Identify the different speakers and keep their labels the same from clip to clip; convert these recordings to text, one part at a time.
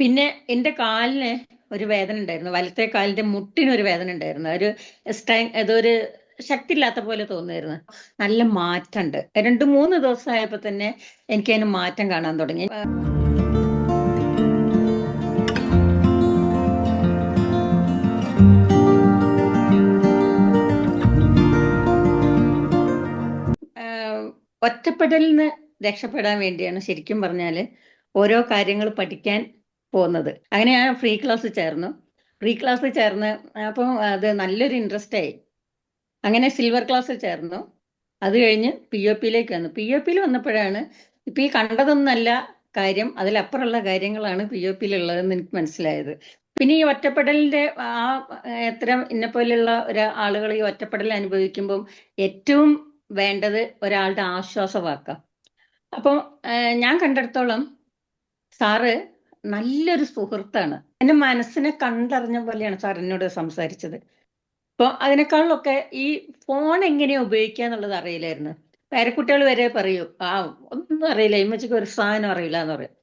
Speaker 1: പിന്നെ എൻ്റെ കാലിന് ഒരു വേദന ഉണ്ടായിരുന്നു. വലത്തെ കാലിന്റെ മുട്ടിനൊരു വേദന ഉണ്ടായിരുന്നു. അതൊരു ശക്തി ഇല്ലാത്ത പോലെ തോന്നുമായിരുന്നു. നല്ല മാറ്റമുണ്ട്. 2-3 ദിവസമായപ്പോ തന്നെ എനിക്കതിന് മാറ്റം കാണാൻ തുടങ്ങി. ഒറ്റപ്പെടലിൽ നിന്ന് രക്ഷപ്പെടാൻ വേണ്ടിയാണ് ശരിക്കും പറഞ്ഞാല് ഓരോ കാര്യങ്ങൾ പഠിക്കാൻ പോകുന്നത്. അങ്ങനെ ഞാൻ ഫ്രീ ക്ലാസ്സിൽ ചേർന്ന് അപ്പം അത് നല്ലൊരു ഇൻട്രസ്റ്റ് ആയി. അങ്ങനെ സിൽവർ ക്ലാസ്സിൽ ചേർന്നു. അത് കഴിഞ്ഞ് POPയിലേക്ക് വന്നു. POPയിൽ വന്നപ്പോഴാണ് ഇപ്പൊ ഈ കണ്ടതൊന്നല്ല കാര്യം, അതിലപ്പുറമുള്ള കാര്യങ്ങളാണ് POPയിലുള്ളതെന്ന് എനിക്ക് മനസ്സിലായത്. പിന്നെ ഈ ഒറ്റപ്പെടലിന്റെ എത്ര ഇന്നെ പോലെയുള്ള ആളുകൾ ഈ ഒറ്റപ്പെടൽ അനുഭവിക്കുമ്പോൾ ഏറ്റവും വേണ്ടത് ഒരാളുടെ ആശ്വാസവാക്കാം. അപ്പോൾ ഞാൻ കണ്ടിടത്തോളം സാറ് നല്ലൊരു സുഹൃത്താണ്. എന്റെ മനസ്സിനെ കണ്ടറിഞ്ഞ പോലെയാണ് സാർ എന്നോട് സംസാരിച്ചത്. അപ്പോൾ അതിനേക്കാളൊക്കെ ഈ ഫോൺ എങ്ങനെയാ ഉപയോഗിക്കുക എന്നുള്ളത് അറിയില്ലായിരുന്നു. പേരക്കുട്ടികൾ വരെ പറയൂ, ഒന്നും അറിയില്ല, ഇമ്മച്ചിക്ക് ഒരു സാധനം അറിയില്ല എന്ന് പറയും.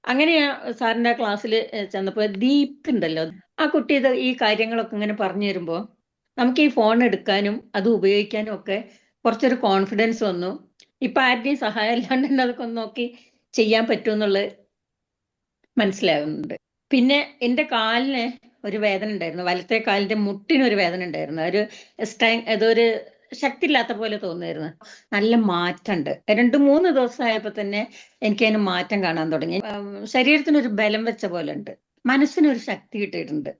Speaker 1: അങ്ങനെയാ സാറിന്റെ ക്ലാസ്സിൽ ചെന്നപ്പോൾ ദീപ്തി ഉണ്ടല്ലോ, ആ കുട്ടി ഈ കാര്യങ്ങളൊക്കെ ഇങ്ങനെ പറഞ്ഞു തരുമ്പോൾ നമുക്ക് ഈ ഫോൺ എടുക്കാനും അത് ഉപയോഗിക്കാനും ഒക്കെ കുറച്ചൊരു കോൺഫിഡൻസ് വന്നു. ഇപ്പൊ ആരുടെയും സഹായം അല്ലാണ്ട് തന്നെ അതൊക്കെ ഒന്ന് നോക്കി ചെയ്യാൻ പറ്റുമെന്നുള്ളത് മനസ്സിലാകുന്നുണ്ട്. പിന്നെ എൻ്റെ കാലിന് ഒരു വേദന ഉണ്ടായിരുന്നു. വലത്തെ കാലിന്റെ മുട്ടിനൊരു വേദന ഉണ്ടായിരുന്നു. അതൊരു ശക്തി ഇല്ലാത്ത പോലെ തോന്നുമായിരുന്നു. നല്ല മാറ്റമുണ്ട്. 2-3 ദിവസമായപ്പോ തന്നെ എനിക്കതിന് മാറ്റം കാണാൻ തുടങ്ങി. ശരീരത്തിനൊരു ബലം വെച്ച പോലെ ഉണ്ട്. മനസ്സിനൊരു ശക്തി കിട്ടിയിട്ടുണ്ട്.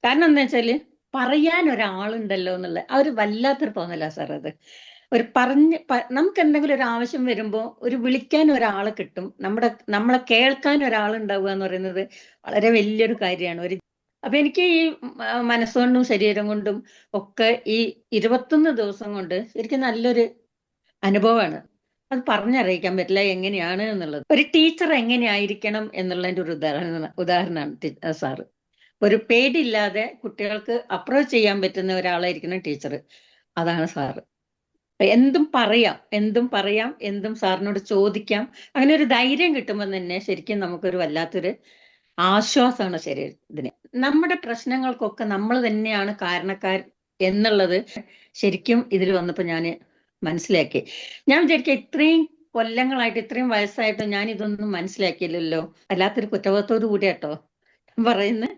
Speaker 1: കാരണം എന്താ വെച്ചാല് പറയാൻ ഒരാളുണ്ടല്ലോ എന്നുള്ള ആ ഒരു വല്ലാത്തൊരു തോന്നലാ സാർ അത്. നമുക്ക് എന്തെങ്കിലും ഒരു ആവശ്യം വരുമ്പോ ഒരു വിളിക്കാൻ ഒരാളെ കിട്ടും. നമ്മളെ കേൾക്കാൻ ഒരാളുണ്ടാവുക എന്ന് പറയുന്നത് വളരെ വലിയൊരു കാര്യമാണ്. അപ്പൊ എനിക്ക് ഈ മനസ്സുകൊണ്ടും ശരീരം കൊണ്ടും ഒക്കെ ഈ 21 ദിവസം കൊണ്ട് ശരിക്കും നല്ലൊരു അനുഭവമാണ്. അത് പറഞ്ഞറിയിക്കാൻ പറ്റില്ല എങ്ങനെയാണ് എന്നുള്ളത്. ഒരു ടീച്ചർ എങ്ങനെയായിരിക്കണം എന്നുള്ളതിന്റെ ഒരു ഉദാഹരണമാണ് സാറ്. ഒരു പേടിയില്ലാതെ കുട്ടികൾക്ക് അപ്രോച്ച് ചെയ്യാൻ പറ്റുന്ന ഒരാളായിരിക്കണം ടീച്ചർ. അതാണ് സാറ്. എന്തും പറയാം, എന്തും സാറിനോട് ചോദിക്കാം. അങ്ങനെ ഒരു ധൈര്യം കിട്ടുമ്പോൾ തന്നെ ശരിക്കും നമുക്കൊരു വല്ലാത്തൊരു ആശ്വാസമാണ് ശരീരത്തിന്. നമ്മുടെ പ്രശ്നങ്ങൾക്കൊക്കെ നമ്മൾ തന്നെയാണ് കാരണക്കാർ എന്നുള്ളത് ശരിക്കും ഇതിൽ വന്നപ്പോൾ ഞാൻ മനസ്സിലാക്കി. ഞാൻ വിചാരിക്കുക ഇത്രയും കൊല്ലങ്ങളായിട്ട്, ഇത്രയും വയസ്സായിട്ട് ഞാൻ ഇതൊന്നും മനസ്സിലാക്കിയില്ലല്ലോ. വല്ലാത്തൊരു കുറ്റബോധത്തോടു കൂടിയാട്ടോ പറയുന്നത്.